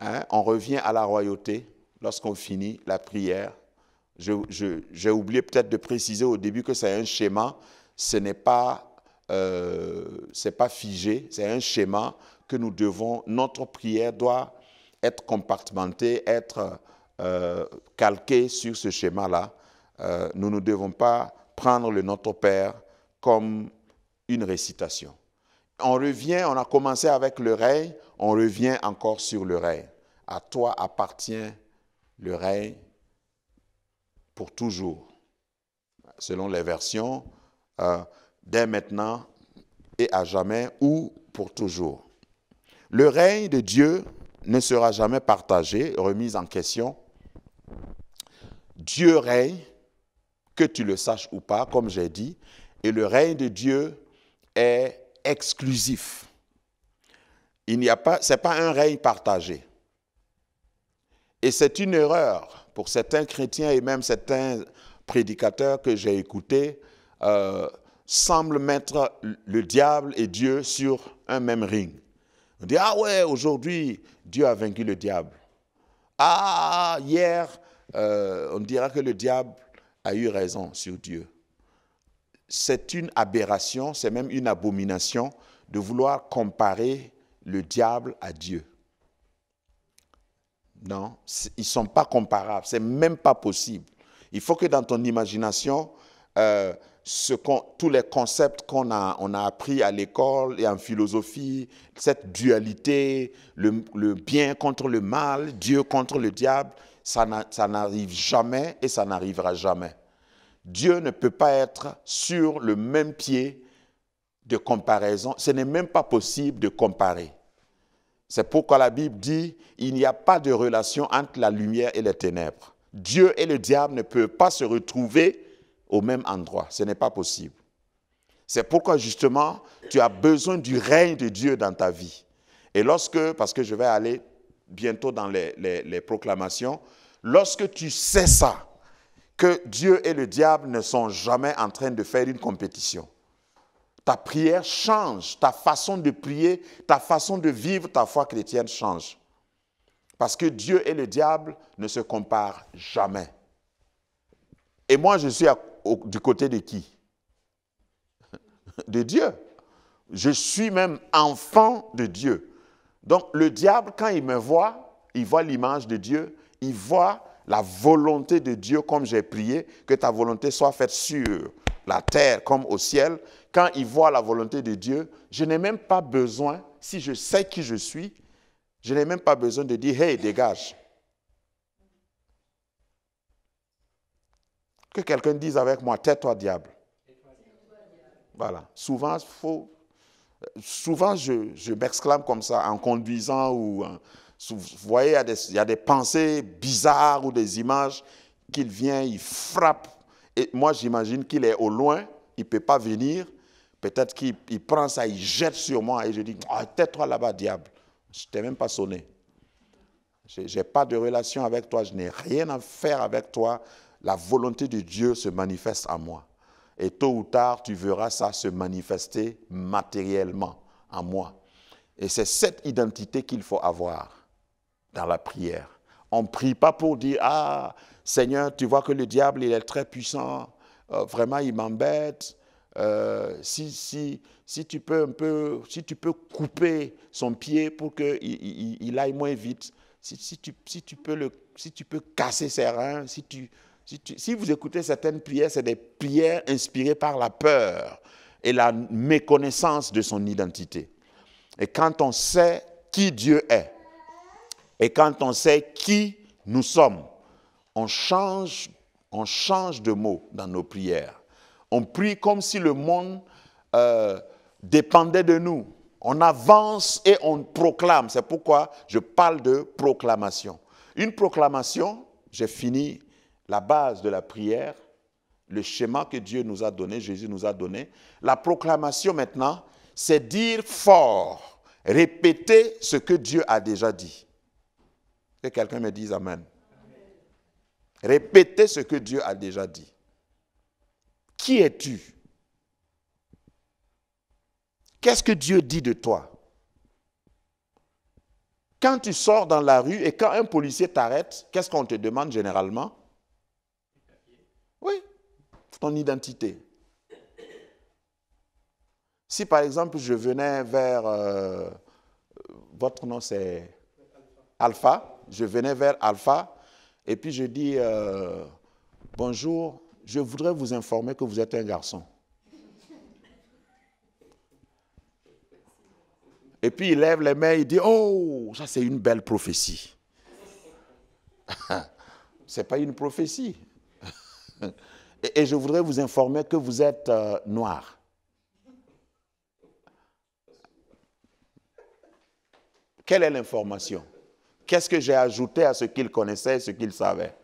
Hein, on revient à la royauté lorsqu'on finit la prière. J'ai oublié peut-être de préciser au début que c'est un schéma, ce n'est pas, c'est pas figé, c'est un schéma que nous devons, notre prière doit être compartimentée, être calquée sur ce schéma-là. Nous ne devons pas prendre le Notre Père comme une récitation. On revient, on a commencé avec le règne, on revient encore sur le règne. À toi appartient le règne pour toujours, selon les versions, dès maintenant et à jamais ou pour toujours. Le règne de Dieu ne sera jamais partagé, remis en question. Dieu règne, que tu le saches ou pas, comme j'ai dit, et le règne de Dieu est exclusif. Ce n'est pas un règne partagé. Et c'est une erreur pour certains chrétiens et même certains prédicateurs que j'ai écoutés, semblent mettre le diable et Dieu sur un même ring. On dit, ah ouais, aujourd'hui, Dieu a vaincu le diable. Ah, hier, on dira que le diable a eu raison sur Dieu. C'est une aberration, c'est même une abomination de vouloir comparer le diable à Dieu. Non, ils ne sont pas comparables, ce n'est même pas possible. Il faut que dans ton imagination, tous les concepts qu'on a appris à l'école et en philosophie, cette dualité, le bien contre le mal, Dieu contre le diable, ça n'arrive jamais et ça n'arrivera jamais. Dieu ne peut pas être sur le même pied de comparaison. Ce n'est même pas possible de comparer. C'est pourquoi la Bible dit il n'y a pas de relation entre la lumière et les ténèbres. Dieu et le diable ne peuvent pas se retrouver au même endroit. Ce n'est pas possible. C'est pourquoi justement, tu as besoin du règne de Dieu dans ta vie. Et parce que je vais aller bientôt dans les proclamations, lorsque tu sais ça, que Dieu et le diable ne sont jamais en train de faire une compétition, ta prière change, ta façon de prier, ta façon de vivre ta foi chrétienne change. Parce que Dieu et le diable ne se comparent jamais. Et moi, je suis du côté de qui? De Dieu. Je suis même enfant de Dieu. Donc le diable, quand il me voit, il voit l'image de Dieu, il voit la volonté de Dieu comme j'ai prié, que ta volonté soit faite sur la terre comme au ciel. Quand il voit la volonté de Dieu, je n'ai même pas besoin, si je sais qui je suis, je n'ai même pas besoin de dire « Hey, dégage ». Que quelqu'un dise avec moi « Tais-toi, diable ». Voilà. Souvent, je m'exclame comme ça en conduisant ou vous voyez, il y a des pensées bizarres ou des images qu'il vient, il frappe. Et moi, j'imagine qu'il est au loin, il ne peut pas venir. Peut-être qu'il prend ça, il jette sur moi et je dis « Tais-toi là-bas, diable ». Je ne t'ai même pas sonné. Je n'ai pas de relation avec toi, je n'ai rien à faire avec toi. La volonté de Dieu se manifeste en moi. Et tôt ou tard, tu verras ça se manifester matériellement en moi. Et c'est cette identité qu'il faut avoir dans la prière. On ne prie pas pour dire « Ah, Seigneur, tu vois que le diable, il est très puissant. Vraiment, il m'embête. Si tu peux couper son pied pour qu'il aille moins vite. Si tu peux casser ses reins. Si vous écoutez certaines prières, c'est des prières inspirées par la peur et la méconnaissance de son identité. Et quand on sait qui Dieu est, et quand on sait qui nous sommes, on change de mots dans nos prières. On prie comme si le monde dépendait de nous. On avance et on proclame. C'est pourquoi je parle de proclamation. Une proclamation, j'ai fini la base de la prière, le schéma que Dieu nous a donné, Jésus nous a donné. La proclamation maintenant, c'est dire fort, répéter ce que Dieu a déjà dit. Que quelqu'un me dise Amen. Répéter ce que Dieu a déjà dit. Qui es-tu? Qu'est-ce que Dieu dit de toi? Quand tu sors dans la rue et quand un policier t'arrête, qu'est-ce qu'on te demande généralement? Oui, ton identité. Si par exemple je venais vers, votre nom c'est Alpha, je venais vers Alpha et puis je dis, bonjour, je voudrais vous informer que vous êtes un garçon. Et puis il lève les mains, il dit, oh, ça c'est une belle prophétie. Ce n'est pas une prophétie. Et je voudrais vous informer que vous êtes noir. Quelle est l'information? Qu'est-ce que j'ai ajouté à ce qu'il connaissait et ce qu'il savait?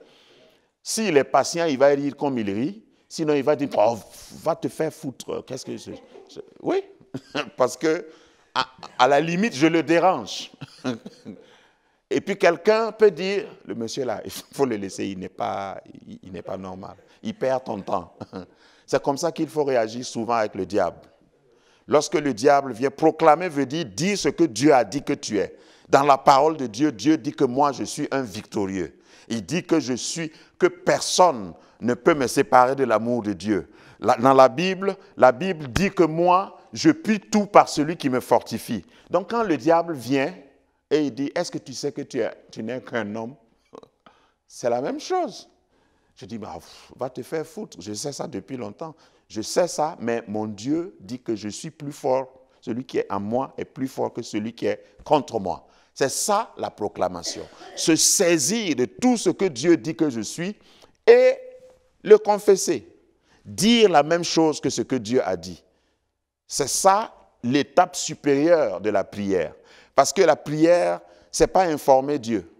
S'il est patient, il va rire comme il rit. Sinon, il va dire, oh, va te faire foutre. Qu'est-ce que c'est? Oui, parce que à la limite, je le dérange. Et puis quelqu'un peut dire, le monsieur là, il faut le laisser, il n'est pas normal. Il perd ton temps. C'est comme ça qu'il faut réagir souvent avec le diable. Lorsque le diable vient proclamer, veut dire ce que Dieu a dit que tu es. Dans la parole de Dieu, Dieu dit que moi je suis un victorieux. Il dit que personne ne peut me séparer de l'amour de Dieu. Dans la Bible dit que moi, je puis tout par celui qui me fortifie. Donc quand le diable vient et il dit, est-ce que tu sais que tu n'es qu'un homme? C'est la même chose. Je dis, bah, va te faire foutre. Je sais ça depuis longtemps. Je sais ça, mais mon Dieu dit que je suis plus fort. Celui qui est en moi est plus fort que celui qui est contre moi. C'est ça la proclamation. Se saisir de tout ce que Dieu dit que je suis et le confesser. Dire la même chose que ce que Dieu a dit. C'est ça l'étape supérieure de la prière. Parce que la prière, ce n'est pas informer Dieu.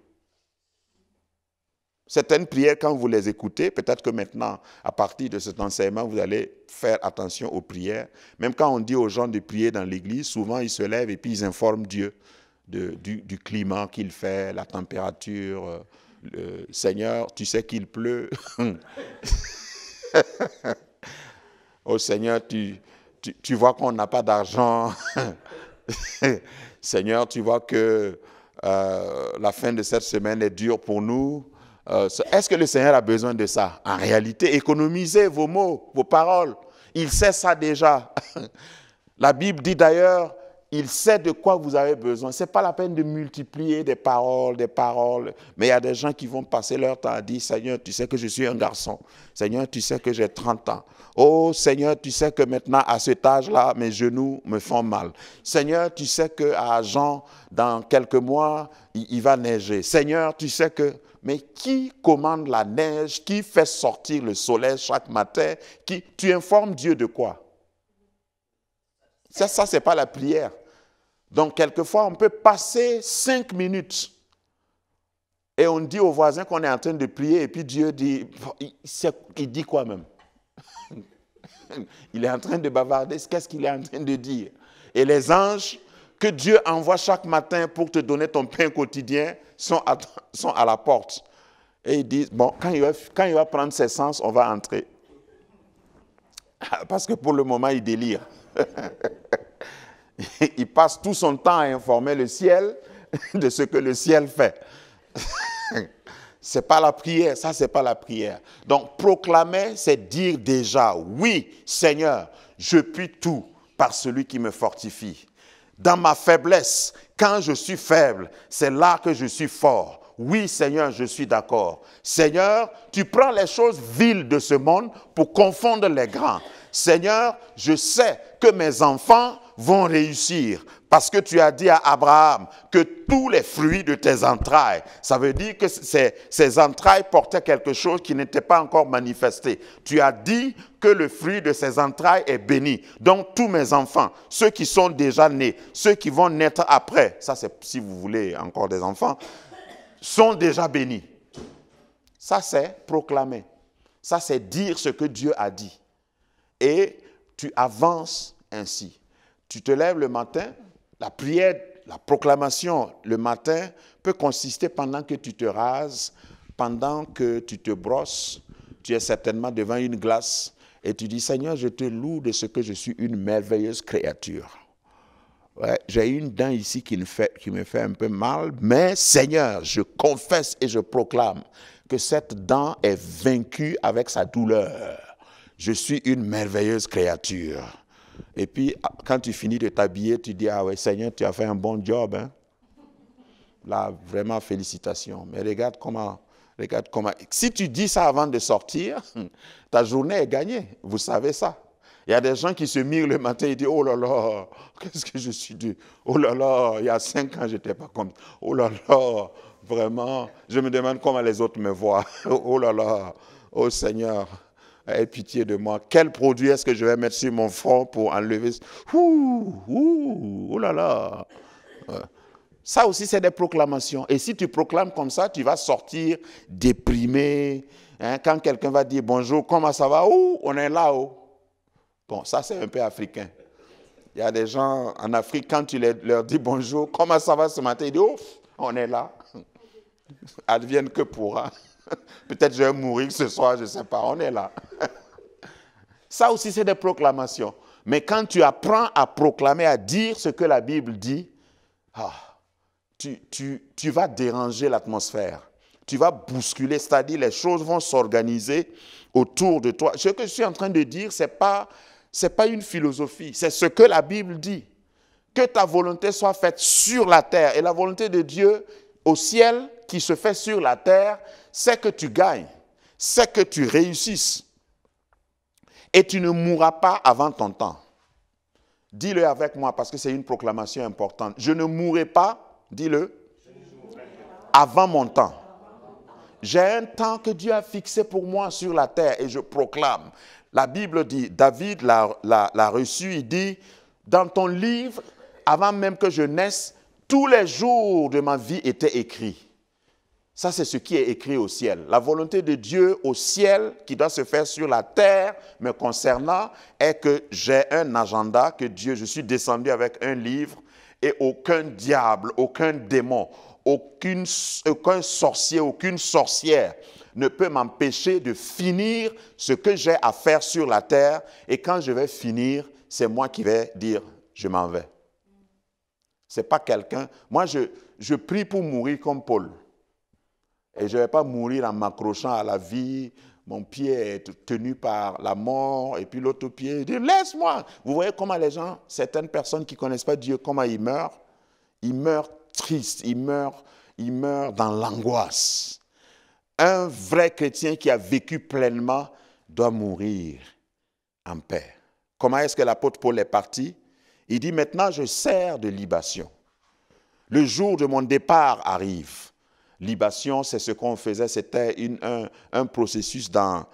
Certaines prières, quand vous les écoutez, peut-être que maintenant, à partir de cet enseignement, vous allez faire attention aux prières. Même quand on dit aux gens de prier dans l'église, souvent ils se lèvent et puis ils informent Dieu du climat qu'il fait, la température. Seigneur, tu sais qu'il pleut. Oh Seigneur, tu vois qu'on n'a pas d'argent. Seigneur, tu vois que la fin de cette semaine est dure pour nous. Est-ce que le Seigneur a besoin de ça? En réalité, économisez vos mots, vos paroles. Il sait ça déjà. La Bible dit d'ailleurs, il sait de quoi vous avez besoin. Ce n'est pas la peine de multiplier des paroles. Mais il y a des gens qui vont passer leur temps à dire, Seigneur, tu sais que je suis un garçon. Seigneur, tu sais que j'ai 30 ans. Oh Seigneur, tu sais que maintenant, à cet âge-là, mes genoux me font mal. Seigneur, tu sais qu'à Jean, dans quelques mois, il va neiger. Seigneur, tu sais que... Mais qui commande la neige? Qui fait sortir le soleil chaque matin? Tu informes Dieu de quoi? Ça, ce n'est pas la prière. Donc, quelquefois, on peut passer 5 minutes et on dit au voisin qu'on est en train de prier et puis Dieu dit, il dit quoi même? Il est en train de bavarder, qu'est-ce qu'il est en train de dire? Et les anges que Dieu envoie chaque matin pour te donner ton pain quotidien sont à la porte. Et ils disent, bon, quand il va prendre ses sens, on va entrer. Parce que pour le moment, il délire. Il passe tout son temps à informer le ciel de ce que le ciel fait. Ce n'est pas la prière, ça c'est pas la prière. Donc proclamer, c'est dire déjà, oui Seigneur, je puis tout par celui qui me fortifie. Dans ma faiblesse, quand je suis faible, c'est là que je suis fort. Oui Seigneur, je suis d'accord. Seigneur, tu prends les choses viles de ce monde pour confondre les grands. Seigneur, je sais que mes enfants vont réussir parce que tu as dit à Abraham que tous les fruits de tes entrailles, ça veut dire que ces entrailles portaient quelque chose qui n'était pas encore manifesté. Tu as dit que le fruit de ces entrailles est béni. Donc tous mes enfants, ceux qui sont déjà nés, ceux qui vont naître après, ça c'est si vous voulez encore des enfants, sont déjà bénis. Ça c'est proclamer. Ça c'est dire ce que Dieu a dit. Et tu avances ainsi. Tu te lèves le matin, la prière, la proclamation le matin peut consister pendant que tu te rases, pendant que tu te brosses, tu es certainement devant une glace et tu dis, Seigneur, je te loue de ce que je suis une merveilleuse créature. Ouais, j'ai une dent ici qui me fait un peu mal, mais Seigneur, je confesse et je proclame que cette dent est vaincue avec sa douleur. Je suis une merveilleuse créature. Et puis, quand tu finis de t'habiller, tu dis, ah ouais, Seigneur, tu as fait un bon job. Hein? Là, vraiment, félicitations. Mais regarde comment... Si tu dis ça avant de sortir, ta journée est gagnée. Vous savez ça. Il y a des gens qui se mirent le matin et disent, oh là là, qu'est-ce que je suis dû. Oh là là, il y a 5 ans, je n'étais pas comme... Oh là là, vraiment, je me demande comment les autres me voient. Oh là là, oh Seigneur, aie pitié de moi. Quel produit est-ce que je vais mettre sur mon front pour enlever... Oh là là. Ça aussi, c'est des proclamations. Et si tu proclames comme ça, tu vas sortir déprimé. Hein, quand quelqu'un va dire bonjour, comment ça va? Oh, on est là-haut. Bon, ça, c'est un peu africain. Il y a des gens en Afrique, quand tu leur dis bonjour, comment ça va ce matin? Ils disent, oh, on est là. Advienne que pourra. Peut-être je vais mourir ce soir, je ne sais pas. On est là. Ça aussi, c'est des proclamations. Mais quand tu apprends à proclamer, à dire ce que la Bible dit, tu vas déranger l'atmosphère. Tu vas bousculer, c'est-à-dire les choses vont s'organiser autour de toi. Ce que je suis en train de dire, ce n'est pas une philosophie, c'est ce que la Bible dit. Que ta volonté soit faite sur la terre. Et la volonté de Dieu au ciel qui se fait sur la terre, c'est que tu gagnes, c'est que tu réussisses. Et tu ne mourras pas avant ton temps. Dis-le avec moi parce que c'est une proclamation importante. Je ne mourrai pas, dis-le, avant mon temps. J'ai un temps que Dieu a fixé pour moi sur la terre et je proclame. La Bible dit, David l'a reçu, il dit, dans ton livre, avant même que je naisse, tous les jours de ma vie étaient écrits. Ça, c'est ce qui est écrit au ciel. La volonté de Dieu au ciel, qui doit se faire sur la terre, me concernant, est que j'ai un agenda, que Dieu, je suis descendu avec un livre, et aucun diable, aucun démon, aucun sorcier, aucune sorcière ne peut m'empêcher de finir ce que j'ai à faire sur la terre. Et quand je vais finir, c'est moi qui vais dire, je m'en vais. Ce n'est pas quelqu'un. Moi, je prie pour mourir comme Paul. Et je ne vais pas mourir en m'accrochant à la vie. Mon pied est tenu par la mort. Et puis l'autre pied dit, laisse-moi. Vous voyez comment les gens, certaines personnes qui ne connaissent pas Dieu, comment ils meurent? Ils meurent tristes, ils meurent dans l'angoisse. Un vrai chrétien qui a vécu pleinement doit mourir en paix. Comment est-ce que l'apôtre Paul est parti? Il dit, maintenant je sers de libation. Le jour de mon départ arrive. Libation, c'est ce qu'on faisait, c'était un processus dans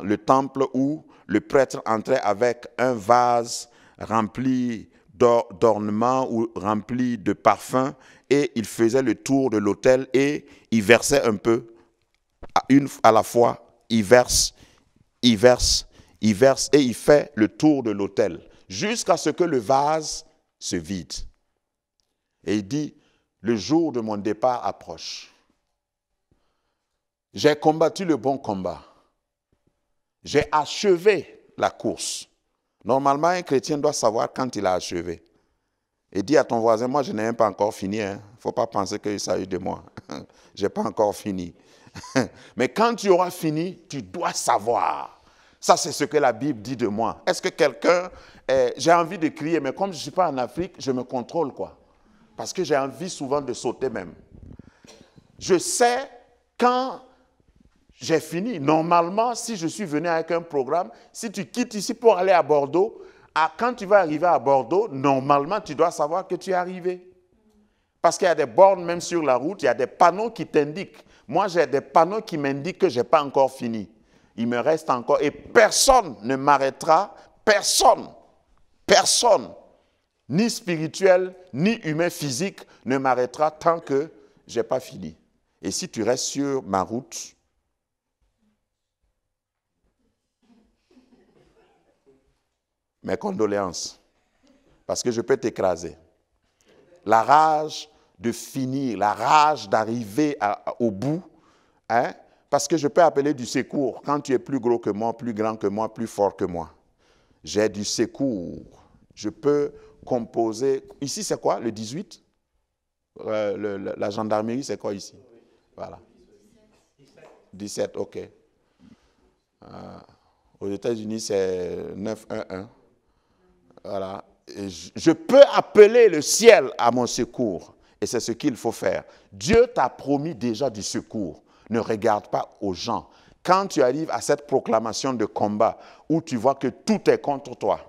le temple où le prêtre entrait avec un vase rempli d'ornements ou rempli de parfums et il faisait le tour de l'autel et il versait un peu, à la fois, il verse et il fait le tour de l'autel jusqu'à ce que le vase se vide. Et il dit, le jour de mon départ approche. J'ai combattu le bon combat. J'ai achevé la course. Normalement, un chrétien doit savoir quand il a achevé. Et dis à ton voisin, moi je n'ai même pas encore fini. Il ne faut pas penser qu'il s'agit de moi. Je n'ai pas encore fini. Mais quand tu auras fini, tu dois savoir. Ça, c'est ce que la Bible dit de moi. Est-ce que quelqu'un... j'ai envie de crier, mais comme je ne suis pas en Afrique, je me contrôle, quoi. Parce que j'ai envie souvent de sauter même. Je sais quand j'ai fini. Normalement, si je suis venu avec un programme, si tu quittes ici pour aller à Bordeaux, quand tu vas arriver à Bordeaux, normalement, tu dois savoir que tu es arrivé. Parce qu'il y a des bornes même sur la route, il y a des panneaux qui t'indiquent. Moi, j'ai des panneaux qui m'indiquent que je n'ai pas encore fini. Il me reste encore, et personne ne m'arrêtera, personne, ni spirituel, ni humain physique, ne m'arrêtera tant que je n'ai pas fini. Et si tu restes sur ma route, mes condoléances, parce que je peux t'écraser. La rage de finir, la rage d'arriver au bout, hein, parce que je peux appeler du secours quand tu es plus gros que moi, plus grand que moi, plus fort que moi. J'ai du secours. Je peux composé. Ici, c'est quoi, le 18? La gendarmerie, c'est quoi ici? Voilà. 17, ok. Aux États-Unis, c'est 911. Voilà. Et je peux appeler le ciel à mon secours. Et c'est ce qu'il faut faire. Dieu t'a promis déjà du secours. Ne regarde pas aux gens. Quand tu arrives à cette proclamation de combat où tu vois que tout est contre toi,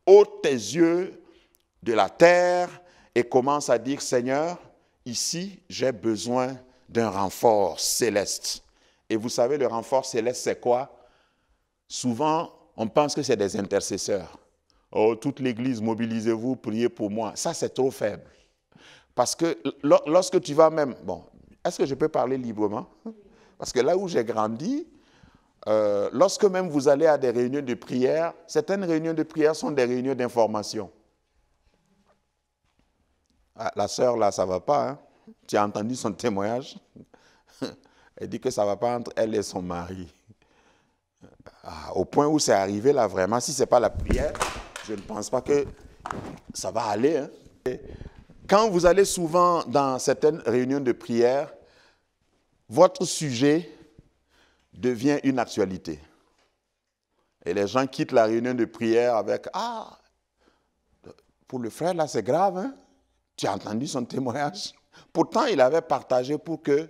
ôte tes yeux de la terre et commence à dire, Seigneur, ici, j'ai besoin d'un renfort céleste. Et vous savez, le renfort céleste, c'est quoi? Souvent, on pense que c'est des intercesseurs. Oh, toute l'Église, mobilisez-vous, priez pour moi. Ça, c'est trop faible. Parce que lorsque tu vas même... Bon, est-ce que je peux parler librement? Parce que là où j'ai grandi, lorsque même vous allez à des réunions de prière, certaines réunions de prière sont des réunions d'information. Ah, la sœur, là, ça ne va pas. Hein? Tu as entendu son témoignage? Elle dit que ça ne va pas entre elle et son mari. Ah, au point où c'est arrivé, là, vraiment, si ce n'est pas la prière, je ne pense pas que ça va aller. Hein? Quand vous allez souvent dans certaines réunions de prière, votre sujet devient une actualité. Et les gens quittent la réunion de prière avec « Ah, pour le frère, là, c'est grave, hein? Tu as entendu son témoignage? » Pourtant, il avait partagé pour que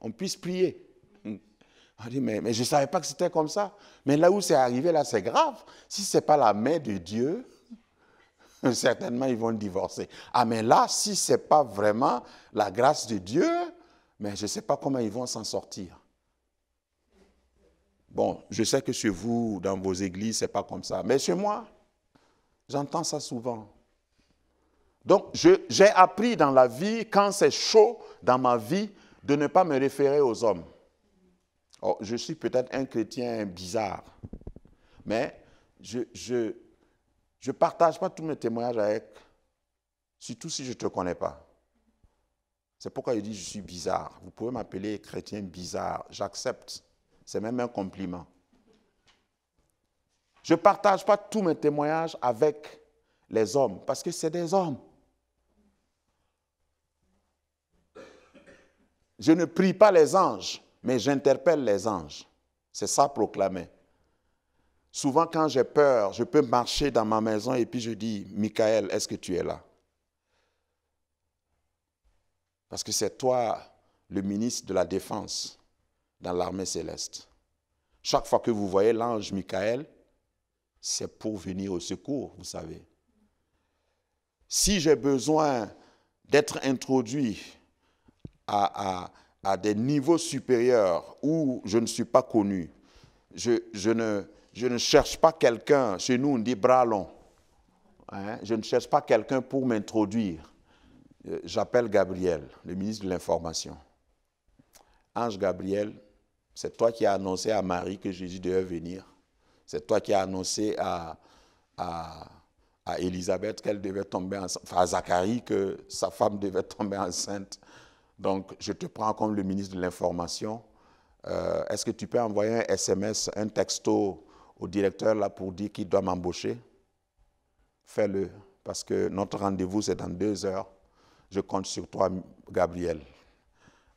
on puisse prier. On dit, mais je ne savais pas que c'était comme ça. Mais là où c'est arrivé, là, c'est grave. Si ce n'est pas la main de Dieu, certainement, ils vont divorcer. Ah, mais là, si ce n'est pas vraiment la grâce de Dieu, mais je ne sais pas comment ils vont s'en sortir. Bon, je sais que chez vous, dans vos églises, ce n'est pas comme ça. Mais chez moi, j'entends ça souvent. Donc, j'ai appris dans la vie, quand c'est chaud dans ma vie, de ne pas me référer aux hommes. Oh, je suis peut-être un chrétien bizarre, mais je ne partage pas tous mes témoignages avec, surtout si je ne te connais pas. C'est pourquoi je dis je suis bizarre. Vous pouvez m'appeler chrétien bizarre, j'accepte. C'est même un compliment. Je ne partage pas tous mes témoignages avec les hommes, parce que c'est des hommes. Je ne prie pas les anges, mais j'interpelle les anges. C'est ça proclamer. Souvent, quand j'ai peur, je peux marcher dans ma maison et puis je dis, Michael, est-ce que tu es là? Parce que c'est toi, le ministre de la Défense dans l'armée céleste. Chaque fois que vous voyez l'ange Michael, c'est pour venir au secours, vous savez. Si j'ai besoin d'être introduit à des niveaux supérieurs où je ne suis pas connu, je ne cherche pas quelqu'un, chez nous on dit bras long, hein? Je ne cherche pas quelqu'un pour m'introduire. J'appelle Gabriel, le ministre de l'Information. Ange Gabriel, c'est toi qui as annoncé à Marie que Jésus devait venir. C'est toi qui as annoncé à Élisabeth qu'elle devait tomber enceinte, enfin à Zacharie que sa femme devait tomber enceinte. Donc, je te prends comme le ministre de l'Information. Est-ce que tu peux envoyer un SMS, un texto au directeur là pour dire qu'il doit m'embaucher? Fais-le, parce que notre rendez-vous, c'est dans 2 heures. Je compte sur toi, Gabriel.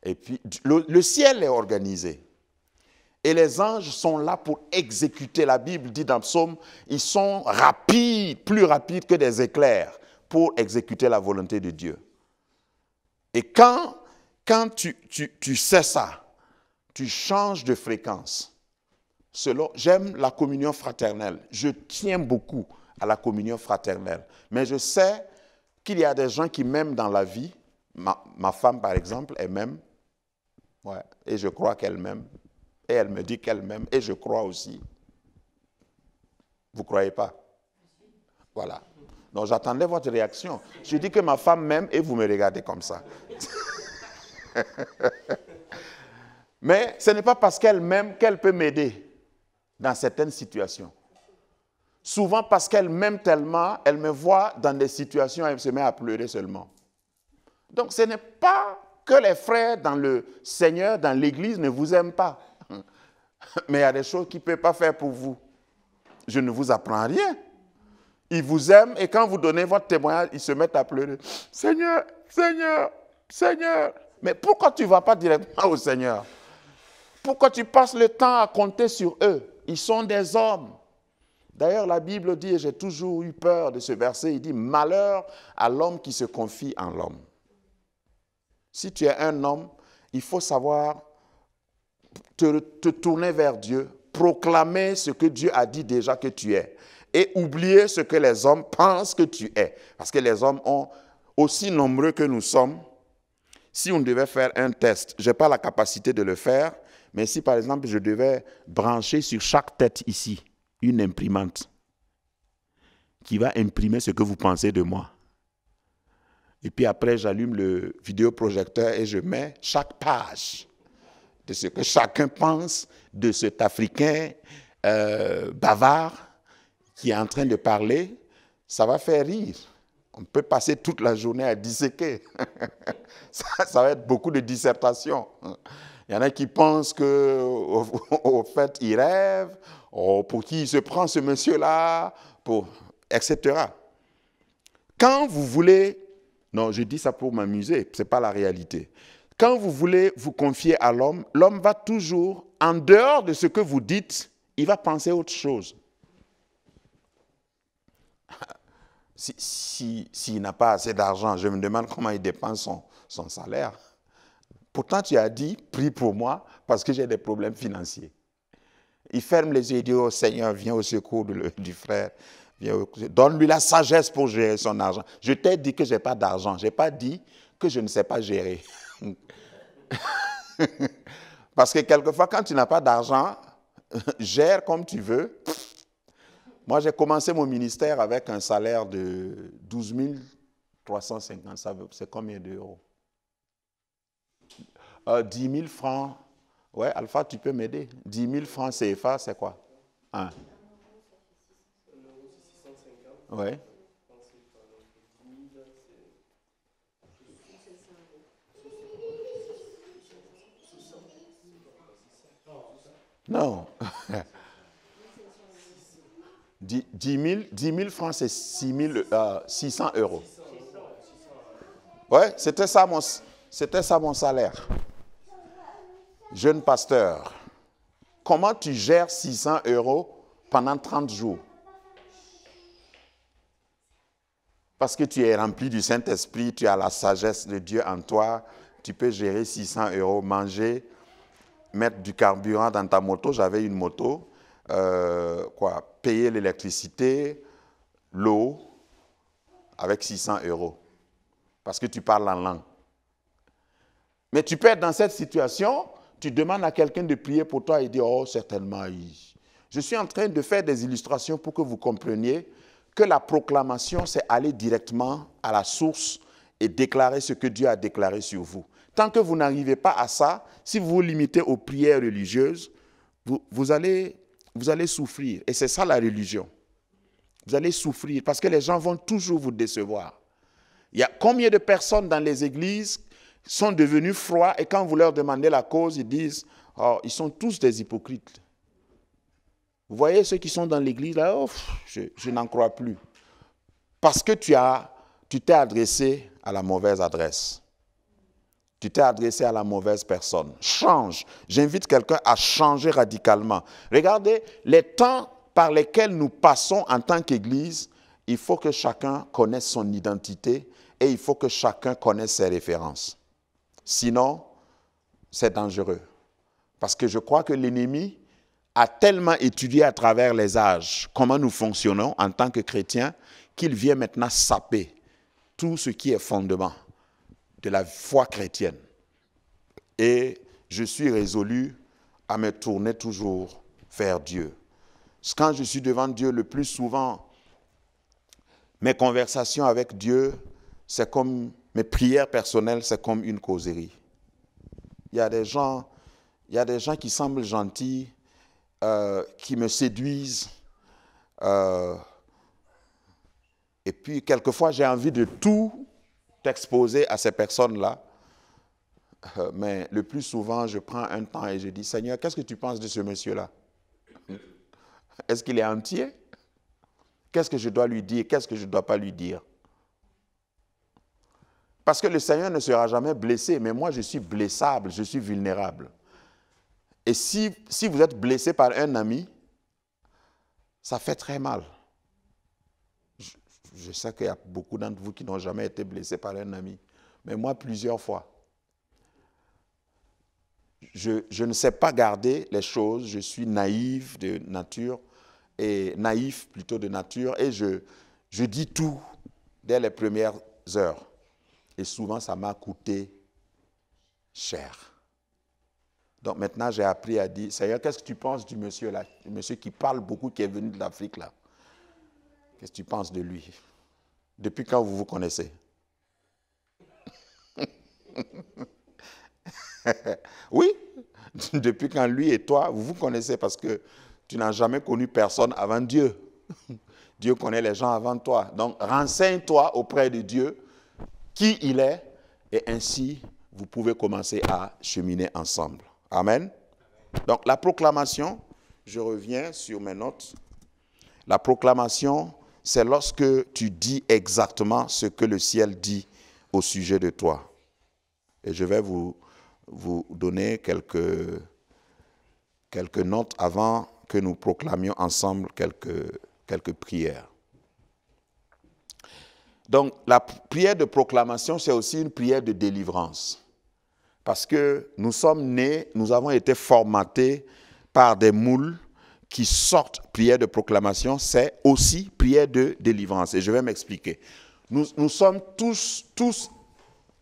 Et puis, le ciel est organisé. Et les anges sont là pour exécuter. La Bible dit dans Psaume, ils sont rapides, plus rapides que des éclairs, pour exécuter la volonté de Dieu. Et quand tu sais ça, tu changes de fréquence. J'aime la communion fraternelle. Je tiens beaucoup à la communion fraternelle. Mais je sais qu'il y a des gens qui m'aiment dans la vie. Ma femme, par exemple, elle m'aime. Ouais, et je crois qu'elle m'aime. Et elle me dit qu'elle m'aime. Et je crois aussi. Vous ne croyez pas? Voilà. Donc j'attendais votre réaction. Je dis que ma femme m'aime et vous me regardez comme ça. Mais ce n'est pas parce qu'elle m'aime qu'elle peut m'aider dans certaines situations. Souvent parce qu'elle m'aime tellement, elle me voit dans des situations et elle se met à pleurer seulement. Donc ce n'est pas que les frères dans le Seigneur, dans l'Église, ne vous aiment pas. Mais il y a des choses qu'ils ne peuvent pas faire pour vous. Je ne vous apprends rien. Ils vous aiment et quand vous donnez votre témoignage, ils se mettent à pleurer. Seigneur, Seigneur, Seigneur. Mais pourquoi tu ne vas pas directement au Seigneur? Pourquoi tu passes le temps à compter sur eux? Ils sont des hommes. D'ailleurs, la Bible dit, et j'ai toujours eu peur de ce verset, il dit, malheur à l'homme qui se confie en l'homme. Si tu es un homme, il faut savoir te tourner vers Dieu, proclamer ce que Dieu a dit déjà que tu es et oublier ce que les hommes pensent que tu es. Parce que les hommes ont, aussi nombreux que nous sommes, si on devait faire un test, je n'ai pas la capacité de le faire, mais si par exemple je devais brancher sur chaque tête ici une imprimante qui va imprimer ce que vous pensez de moi. Et puis après, j'allume le vidéoprojecteur et je mets chaque page de ce que chacun pense de cet Africain bavard qui est en train de parler. Ça va faire rire. On peut passer toute la journée à disséquer. Ça va être beaucoup de dissertation. Il y en a qui pensent qu'au fait, il rêve, pour qui il se prend ce monsieur-là, etc. Quand vous voulez, non, je dis ça pour m'amuser, ce n'est pas la réalité. Quand vous voulez vous confier à l'homme, l'homme va toujours, en dehors de ce que vous dites, il va penser autre chose. S'il n'a pas assez d'argent, je me demande comment il dépense son salaire. Pourtant, tu as dit, prie pour moi, parce que j'ai des problèmes financiers. Il ferme les yeux et dit, oh Seigneur, viens au secours du frère. Donne-lui la sagesse pour gérer son argent. Je t'ai dit que je n'ai pas d'argent. Je n'ai pas dit que je ne sais pas gérer. Parce que quelquefois, quand tu n'as pas d'argent, gère comme tu veux. Moi, j'ai commencé mon ministère avec un salaire de 12 350. C'est combien d'euros? 10 000 francs. Ouais, Alpha, tu peux m'aider. 10 000 francs CFA, c'est quoi? Ouais. Non. 10 000 francs, c'est 600 euros. Ouais, c'était ça mon salaire. Jeune pasteur, comment tu gères 600 euros pendant 30 jours? Parce que tu es rempli du Saint-Esprit, tu as la sagesse de Dieu en toi, tu peux gérer 600 euros, manger, mettre du carburant dans ta moto. J'avais une moto, payer l'électricité, l'eau, avec 600 euros. Parce que tu parles en langue. Mais tu peux être dans cette situation, tu demandes à quelqu'un de prier pour toi et dire, oh, certainement, je suis en train de faire des illustrations pour que vous compreniez que la proclamation, c'est aller directement à la source et déclarer ce que Dieu a déclaré sur vous. Tant que vous n'arrivez pas à ça, si vous vous limitez aux prières religieuses, vous allez souffrir. Et c'est ça la religion. Vous allez souffrir parce que les gens vont toujours vous décevoir. Il y a combien de personnes dans les églises sont devenues froids et quand vous leur demandez la cause, ils disent, oh, ils sont tous des hypocrites. Vous voyez ceux qui sont dans l'église, là, oh, je n'en crois plus. Parce que tu t'es adressé à la mauvaise adresse. Tu t'es adressé à la mauvaise personne. Change. J'invite quelqu'un à changer radicalement. Regardez, les temps par lesquels nous passons en tant qu'Église, il faut que chacun connaisse son identité et il faut que chacun connaisse ses références. Sinon, c'est dangereux. Parce que je crois que l'ennemi a tellement étudié à travers les âges comment nous fonctionnons en tant que chrétiens qu'il vient maintenant saper tout ce qui est fondement de la foi chrétienne. Et je suis résolu à me tourner toujours vers Dieu. Quand je suis devant Dieu, le plus souvent, mes conversations avec Dieu, c'est comme mes prières personnelles, c'est comme une causerie. Il y a des gens qui semblent gentils, qui me séduisent. Et puis, quelquefois, j'ai envie de tout exposer à ces personnes-là. Mais le plus souvent, je prends un temps et je dis, Seigneur, qu'est-ce que tu penses de ce monsieur-là? Est-ce qu'il est entier? Qu'est-ce que je dois lui dire? Qu'est-ce que je ne dois pas lui dire? Parce que le Seigneur ne sera jamais blessé, mais moi je suis blessable, je suis vulnérable. Et si vous êtes blessé par un ami, ça fait très mal. Je sais qu'il y a beaucoup d'entre vous qui n'ont jamais été blessés par un ami, mais moi plusieurs fois. Je ne sais pas garder les choses, je suis naïf de nature, et naïf plutôt de nature, et je dis tout dès les premières heures. Et souvent, ça m'a coûté cher. Donc maintenant, j'ai appris à dire, Seigneur, qu'est-ce que tu penses du monsieur là, le monsieur qui parle beaucoup, qui est venu de l'Afrique là? Qu'est-ce que tu penses de lui? Depuis quand vous vous connaissez? Oui, depuis quand lui et toi, vous vous connaissez parce que tu n'as jamais connu personne avant Dieu. Dieu connaît les gens avant toi. Donc, renseigne-toi auprès de Dieu qui il est et ainsi, vous pouvez commencer à cheminer ensemble. Amen. Donc, la proclamation, je reviens sur mes notes. La proclamation, c'est lorsque tu dis exactement ce que le ciel dit au sujet de toi. Et je vais vous donner quelques notes avant que nous proclamions ensemble quelques prières. Donc, la prière de proclamation, c'est aussi une prière de délivrance. Parce que nous sommes nés, nous avons été formatés par des moules qui sortent prière de proclamation, c'est aussi prière de délivrance. Et je vais m'expliquer. Nous sommes tous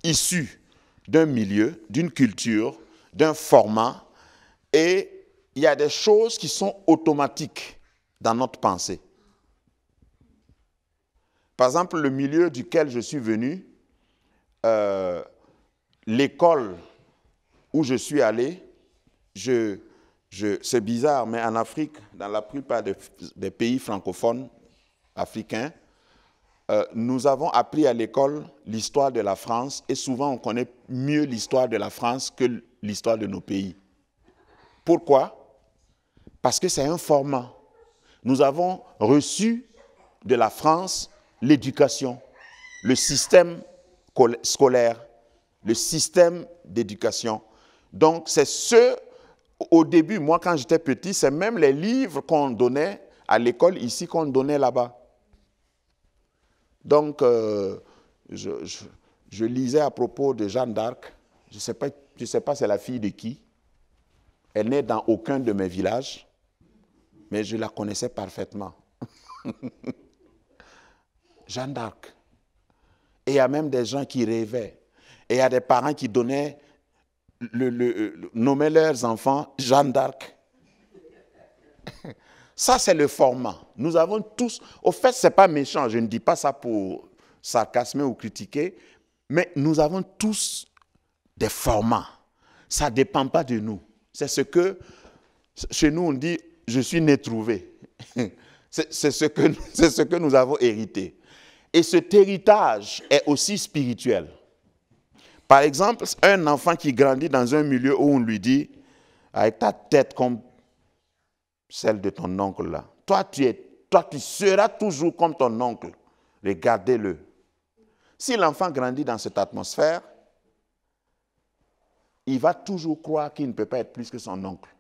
issus d'un milieu, d'une culture, d'un format, et il y a des choses qui sont automatiques dans notre pensée. Par exemple, le milieu duquel je suis venu, l'école où je suis allé, c'est bizarre, mais en Afrique, dans la plupart des pays francophones africains, nous avons appris à l'école l'histoire de la France et souvent on connaît mieux l'histoire de la France que l'histoire de nos pays. Pourquoi? Parce que c'est un format. Nous avons reçu de la France l'éducation, le système scolaire, le système d'éducation. Donc c'est au début, moi quand j'étais petit, c'est même les livres qu'on donnait à l'école ici qu'on donnait là-bas. Donc, je lisais à propos de Jeanne d'Arc. Je ne sais pas c'est la fille de qui. Elle n'est dans aucun de mes villages, mais je la connaissais parfaitement. Jeanne d'Arc. Et il y a même des gens qui rêvaient. Et il y a des parents qui donnaient, nommaient leurs enfants Jeanne d'Arc. Ça, c'est le format. Nous avons tous... Au fait, ce n'est pas méchant. Je ne dis pas ça pour sarcasmer ou critiquer. Mais nous avons tous des formats. Ça ne dépend pas de nous. C'est ce que... Chez nous, on dit « je suis né trouvé ». C'est ce que nous avons hérité. Et cet héritage est aussi spirituel. Par exemple, un enfant qui grandit dans un milieu où on lui dit « avec ta tête comme... celle de ton oncle là. Toi, tu seras toujours comme ton oncle. Regardez-le. Si l'enfant grandit dans cette atmosphère, il va toujours croire qu'il ne peut pas être plus que son oncle.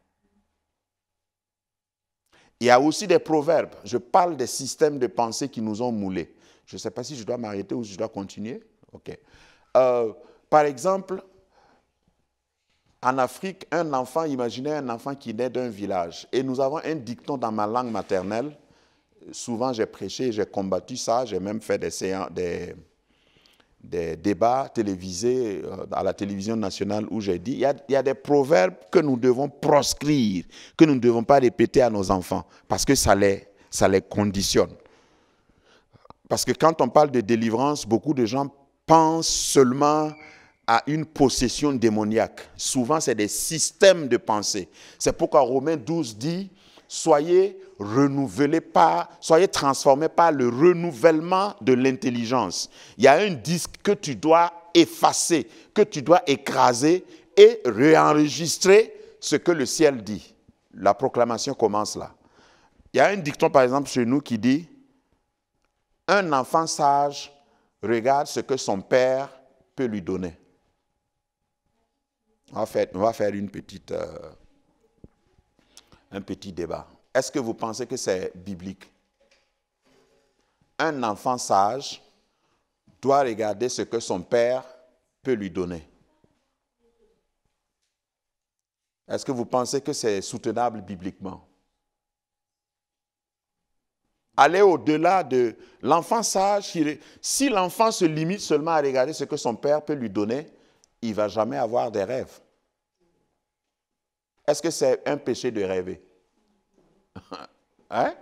Il y a aussi des proverbes. Je parle des systèmes de pensée qui nous ont moulés. Je ne sais pas si je dois m'arrêter ou si je dois continuer. Ok. Par exemple, en Afrique, un enfant, imaginez un enfant qui naît d'un village. Et nous avons un dicton dans ma langue maternelle. Souvent, j'ai prêché, j'ai combattu ça. J'ai même fait des débats télévisés à la télévision nationale où j'ai dit, il y a des proverbes que nous devons proscrire, que nous ne devons pas répéter à nos enfants, parce que ça les conditionne. Parce que quand on parle de délivrance, beaucoup de gens pensent seulement à une possession démoniaque. Souvent, c'est des systèmes de pensée. C'est pourquoi Romains 12 dit, soyez transformés par le renouvellement de l'intelligence. Il y a un disque que tu dois effacer, que tu dois écraser et réenregistrer ce que le ciel dit. La proclamation commence là. Il y a un dicton, par exemple, chez nous qui dit, Un enfant sage regarde ce que son père peut lui donner. On va faire un petit débat. Est-ce que vous pensez que c'est biblique? Un enfant sage doit regarder ce que son père peut lui donner. Est-ce que vous pensez que c'est soutenable bibliquement? Aller au-delà de l'enfant sage, si l'enfant se limite seulement à regarder ce que son père peut lui donner, il ne va jamais avoir des rêves. Est-ce que c'est un péché de rêver? Hein?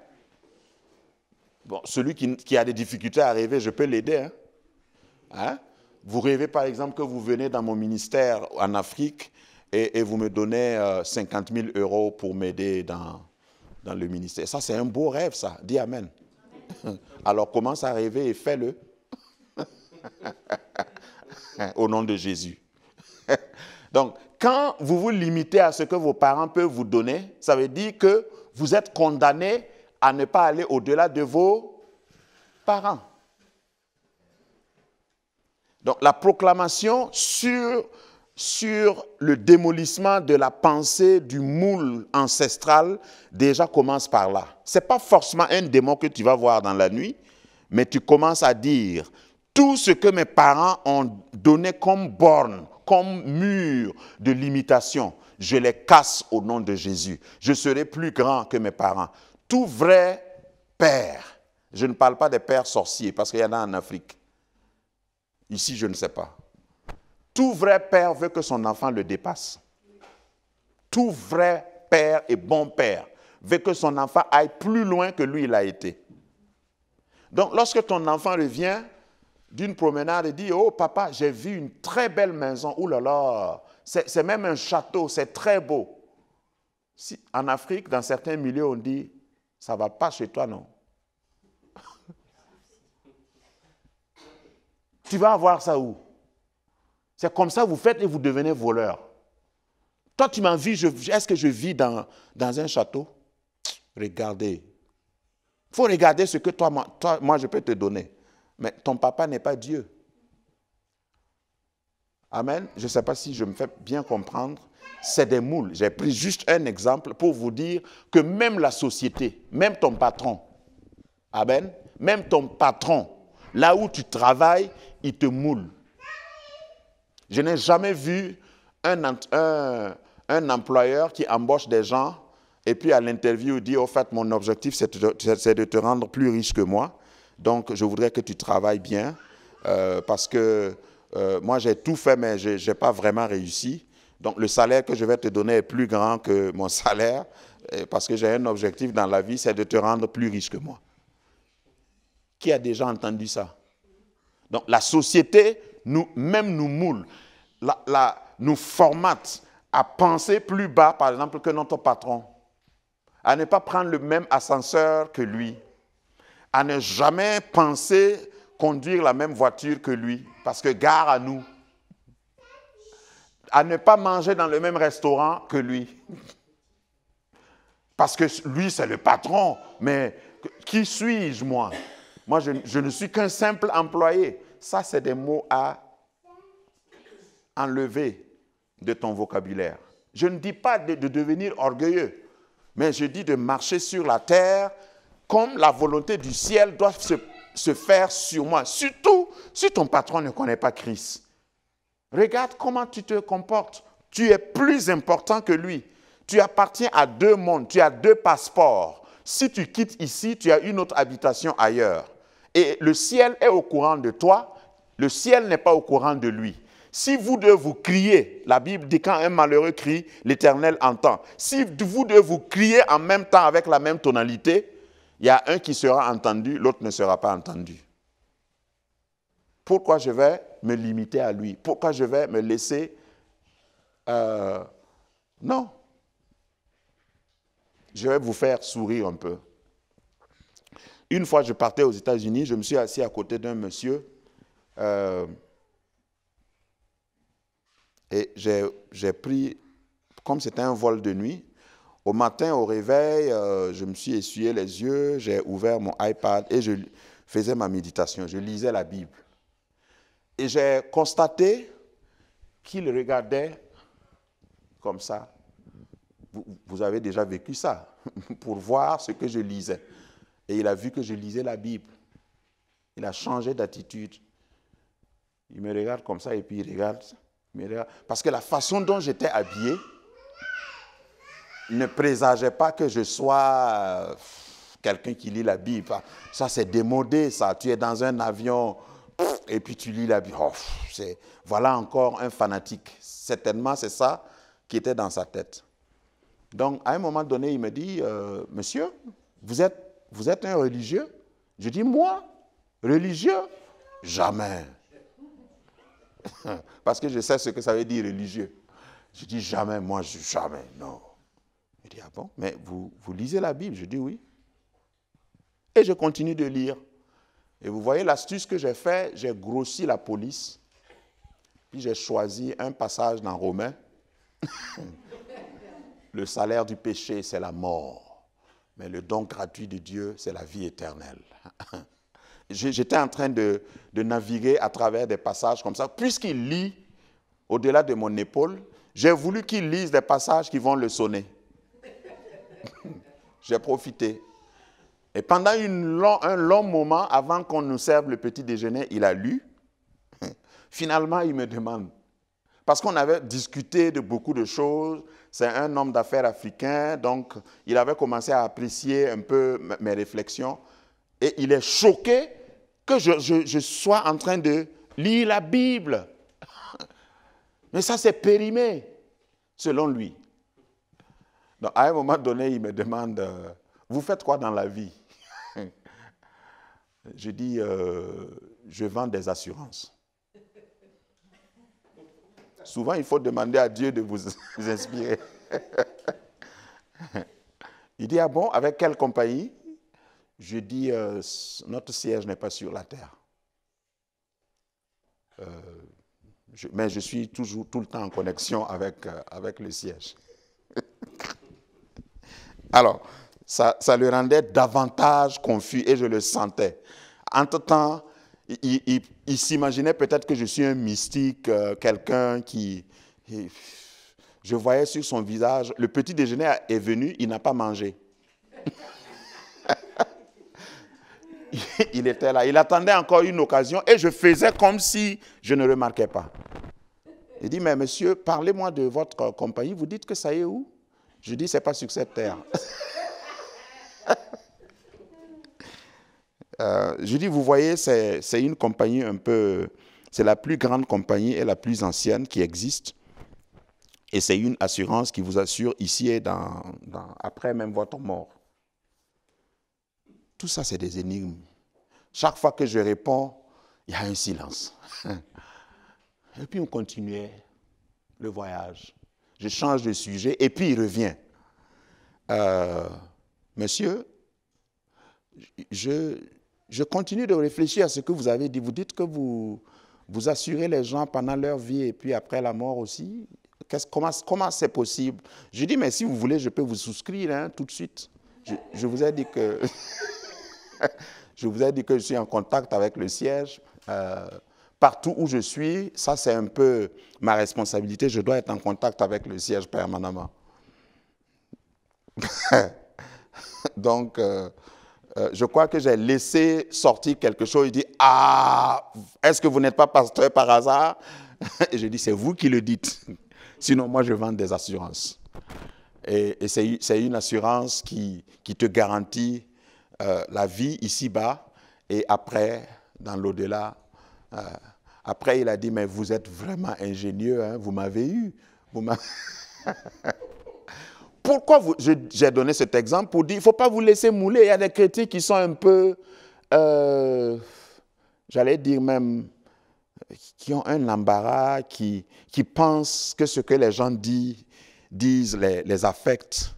Bon, celui qui a des difficultés à rêver, je peux l'aider. Hein? Hein? Vous rêvez par exemple que vous venez dans mon ministère en Afrique et vous me donnez 50 000 € pour m'aider dans le ministère. Ça, c'est un beau rêve, ça. Dis Amen. Alors, commence à rêver et fais-le. Au nom de Jésus. Donc, quand vous vous limitez à ce que vos parents peuvent vous donner, ça veut dire que vous êtes condamné à ne pas aller au-delà de vos parents. Donc, la proclamation sur le démolissement de la pensée du moule ancestral déjà commence par là. Ce n'est pas forcément un démon que tu vas voir dans la nuit, mais tu commences à dire tout ce que mes parents ont donné comme borne, comme mur de limitation, je les casse au nom de Jésus. Je serai plus grand que mes parents. Tout vrai père, je ne parle pas des pères sorciers parce qu'il y en a en Afrique. Ici, je ne sais pas. Tout vrai père veut que son enfant le dépasse. Tout vrai père et bon père veut que son enfant aille plus loin que lui, il a été. Donc, lorsque ton enfant revient d'une promenade et dit « Oh, papa, j'ai vu une très belle maison. Oh là là, c'est même un château, c'est très beau. » Si, en Afrique, dans certains milieux, on dit « Ça ne va pas chez toi, non. » Tu vas avoir ça où? C'est comme ça que vous faites et vous devenez voleur. Toi, tu m'as vu, est-ce que je vis dans un château? Regardez. Il faut regarder ce que moi, je peux te donner. Mais ton papa n'est pas Dieu. Amen. Je ne sais pas si je me fais bien comprendre. C'est des moules. J'ai pris juste un exemple pour vous dire que même la société, même ton patron, amen, même ton patron, là où tu travailles, il te moule. Je n'ai jamais vu un employeur qui embauche des gens et puis à l'interview dit, au fait, mon objectif, c'est de te rendre plus riche que moi. Donc, je voudrais que tu travailles bien parce que moi, j'ai tout fait, mais je n'ai pas vraiment réussi. Donc, le salaire que je vais te donner est plus grand que mon salaire parce que j'ai un objectif dans la vie, c'est de te rendre plus riche que moi. Qui a déjà entendu ça? Donc, la société même nous moule, nous formate à penser plus bas, par exemple, que notre patron, à ne pas prendre le même ascenseur que lui, à ne jamais penser conduire la même voiture que lui, parce que gare à nous, à ne pas manger dans le même restaurant que lui, parce que lui, c'est le patron, mais qui suis-je, moi? Moi, je ne suis qu'un simple employé. Ça, c'est des mots à enlever de ton vocabulaire. Je ne dis pas de devenir orgueilleux, mais je dis de marcher sur la terre comme la volonté du ciel doit se faire sur moi. Surtout si ton patron ne connaît pas Christ. Regarde comment tu te comportes. Tu es plus important que lui. Tu appartiens à deux mondes, tu as deux passeports. Si tu quittes ici, tu as une autre habitation ailleurs. Et le ciel est au courant de toi, le ciel n'est pas au courant de lui. Si vous deux vous criez, la Bible dit quand un malheureux crie, l'Éternel entend. Si vous deux vous criez en même temps avec la même tonalité, il y a un qui sera entendu, l'autre ne sera pas entendu. Pourquoi je vais me limiter à lui? Pourquoi je vais me laisser... non. Je vais vous faire sourire un peu. Une fois, je partais aux États-Unis, je me suis assis à côté d'un monsieur et j'ai pris, comme c'était un vol de nuit, au matin, au réveil, je me suis essuyé les yeux, j'ai ouvert mon iPad et faisais ma méditation, je lisais la Bible. Et j'ai constaté qu'il regardait comme ça. Vous avez déjà vécu ça, pour voir ce que je lisais. Et il a vu que je lisais la Bible. Il a changé d'attitude. Il me regarde comme ça et puis il me regarde. Parce que la façon dont j'étais habillé ne présageait pas que je sois quelqu'un qui lit la Bible. Ça, c'est démodé, ça. Tu es dans un avion et puis tu lis la Bible. Oh, voilà encore un fanatique. Certainement, c'est ça qui était dans sa tête. Donc, à un moment donné, il me dit, monsieur, vous êtes un religieux? Je dis, moi, religieux? Jamais. Parce que je sais ce que ça veut dire religieux. Je dis, jamais, moi, jamais, non. Il dit, ah bon, mais vous lisez la Bible? Je dis, oui. Et je continue de lire. Et vous voyez l'astuce que j'ai fait, j'ai grossi la police, puis j'ai choisi un passage dans Romains. Le salaire du péché, c'est la mort. Mais le don gratuit de Dieu, c'est la vie éternelle. J'étais en train de naviguer à travers des passages comme ça. Puisqu'il lit au-delà de mon épaule, j'ai voulu qu'il lise des passages qui vont le sonner. J'ai profité. Et pendant un long moment, avant qu'on nous serve le petit déjeuner, il a lu. Finalement, il me demande, parce qu'on avait discuté de beaucoup de choses, c'est un homme d'affaires africain, donc il avait commencé à apprécier un peu mes réflexions, et il est choqué que je sois en train de lire la Bible. Mais ça, c'est périmé, selon lui. Donc, à un moment donné, il me demande, vous faites quoi dans la vie? Je dis, je vends des assurances. Souvent, il faut demander à Dieu de vous inspirer. Il dit, ah bon, avec quelle compagnie? Je dis, notre siège n'est pas sur la terre. Mais je suis toujours, tout le temps en connexion avec le siège. Alors, ça le rendait davantage confus et je le sentais. Entre-temps, il s'imaginait peut-être que je suis un mystique, quelqu'un qui... Je voyais sur son visage, le petit déjeuner est venu, il n'a pas mangé. Il était là, il attendait encore une occasion et je faisais comme si je ne remarquais pas. Il dit, mais monsieur, parlez-moi de votre compagnie, vous dites que ça y est où? Je dis, c'est pas sur cette terre. Je dis, vous voyez, c'est une compagnie un peu... C'est la plus grande compagnie et la plus ancienne qui existe. Et c'est une assurance qui vous assure ici et après même votre mort. Tout ça, c'est des énigmes. Chaque fois que je réponds, il y a un silence. Et puis on continuait le voyage. Je change de sujet et puis il revient. Monsieur, je continue de réfléchir à ce que vous avez dit. Vous dites que vous assurez les gens pendant leur vie et puis après la mort aussi. Comment c'est possible? Je dis, mais si vous voulez, je peux vous souscrire tout de suite. Je vous ai dit que je vous ai dit que je suis en contact avec le siège. Partout où je suis, ça c'est un peu ma responsabilité. Je dois être en contact avec le siège permanemment. Donc, je crois que j'ai laissé sortir quelque chose. Il dit, ah, est-ce que vous n'êtes pas pasteur par hasard? Et je dis, c'est vous qui le dites. Sinon, moi, je vends des assurances. Et c'est une assurance qui te garantit la vie ici-bas et après, dans l'au-delà. Après, il a dit, mais vous êtes vraiment ingénieux, hein, vous m'avez eu. Pourquoi j'ai donné cet exemple? Pour dire, il ne faut pas vous laisser mouler. Il y a des chrétiens qui sont un peu, j'allais dire même, qui ont un embarras, qui pensent que ce que les gens disent les affecte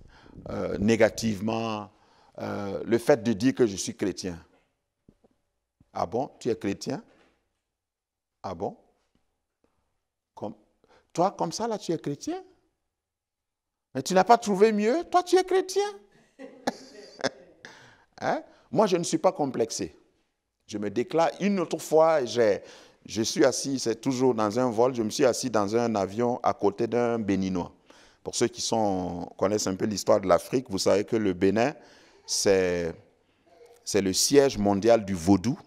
négativement. Le fait de dire que je suis chrétien. Ah bon, tu es chrétien? Ah bon? Toi, comme ça, là, tu es chrétien? Mais tu n'as pas trouvé mieux? Toi, tu es chrétien? Hein? Moi, je ne suis pas complexé. Je me déclare. Une autre fois, je suis assis, c'est toujours dans un vol, je me suis assis dans un avion à côté d'un Béninois. Pour ceux qui connaissent un peu l'histoire de l'Afrique, vous savez que le Bénin, c'est le siège mondial du vaudou.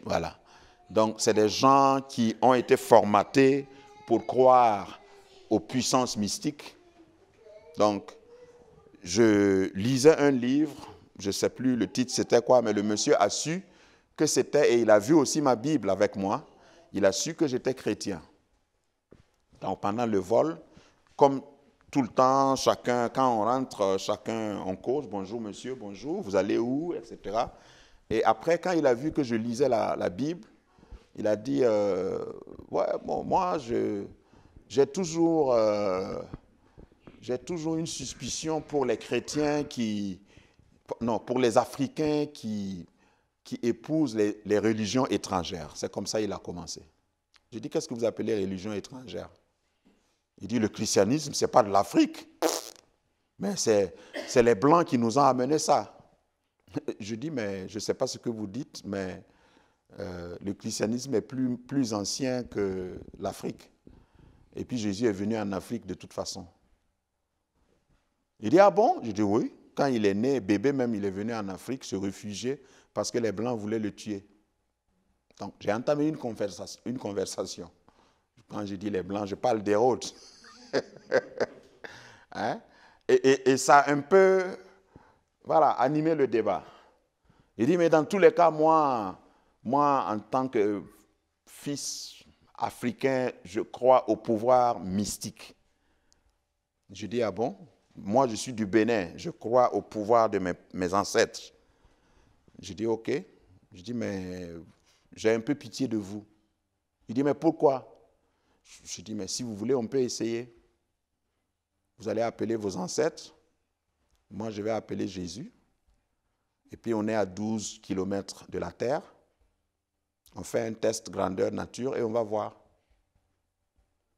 Voilà. Donc, c'est des gens qui ont été formatés pour croire aux puissances mystiques. Donc, je lisais un livre, je ne sais plus le titre c'était quoi, mais le monsieur a su que c'était, et il a vu aussi ma Bible avec moi, il a su que j'étais chrétien. Donc, pendant le vol, comme tout le temps, chacun, quand on rentre, chacun on cause, bonjour monsieur, bonjour, vous allez où, etc. Et après, quand il a vu que je lisais la Bible, il a dit, ouais, bon, moi, j'ai toujours une suspicion pour les chrétiens pour les Africains qui épousent les religions étrangères. C'est comme ça qu'il a commencé. J'ai dit, qu'est-ce que vous appelez religion étrangère? Il dit, le christianisme, ce n'est pas de l'Afrique, mais c'est les Blancs qui nous ont amené ça. Je dis, mais je ne sais pas ce que vous dites, mais le christianisme est plus ancien que l'Afrique. Et puis Jésus est venu en Afrique de toute façon. Il dit, ah bon? Je dis, oui. Quand il est né, bébé même, il est venu en Afrique se réfugier parce que les Blancs voulaient le tuer. Donc, j'ai entamé une conversation. Quand je dis les Blancs, je parle des autres. Hein? Et ça a un peu, voilà, animé le débat. Il dit, mais dans tous les cas, moi, en tant que fils africain, je crois au pouvoir mystique. Je dis, ah bon? Moi, je suis du Bénin, je crois au pouvoir de mes ancêtres. Je dis, ok. Je dis, mais j'ai un peu pitié de vous. Il dit, mais pourquoi? Je dis, mais si vous voulez, on peut essayer. Vous allez appeler vos ancêtres. Moi, je vais appeler Jésus. Et puis, on est à 12 km de la terre. On fait un test grandeur nature et on va voir.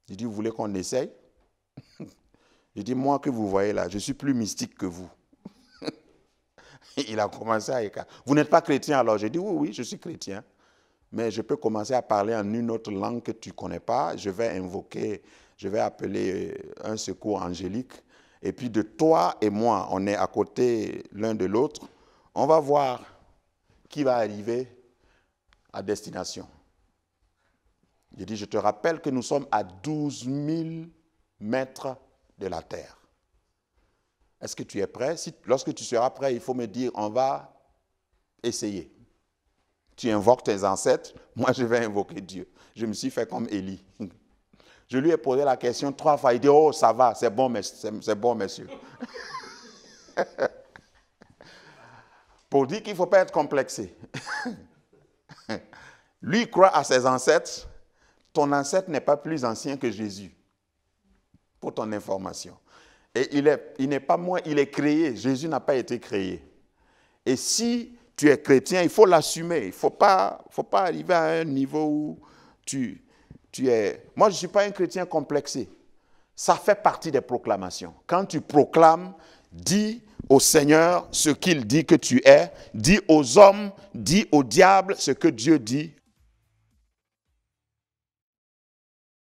Il dit, vous voulez qu'on essaye? Je dis, moi que vous voyez là, je suis plus mystique que vous. Il a commencé à écarter. Vous n'êtes pas chrétien alors? J'ai dit, oui, je suis chrétien. Mais je peux commencer à parler en une autre langue que tu ne connais pas. Je vais appeler un secours angélique. Et puis de toi et moi, on est à côté l'un de l'autre. On va voir qui va arriver à destination. Il dit, je te rappelle que nous sommes à 12 000 mètres de la terre. Est-ce que tu es prêt? Lorsque tu seras prêt, il faut me dire, on va essayer. Tu invoques tes ancêtres, moi je vais invoquer Dieu. Je me suis fait comme Élie. Je lui ai posé la question 3 fois, il dit, oh ça va, c'est bon, monsieur. Pour dire qu'il ne faut pas être complexé. Lui croit à ses ancêtres. Ton ancêtre n'est pas plus ancien que Jésus. Pour ton information. Et il n'est pas moins, il est créé. Jésus n'a pas été créé. Et si tu es chrétien, il faut l'assumer. Il ne faut pas arriver à un niveau où tu es... Moi, je ne suis pas un chrétien complexé. Ça fait partie des proclamations. Quand tu proclames, dis au Seigneur ce qu'il dit que tu es, dis aux hommes, dis au diable ce que Dieu dit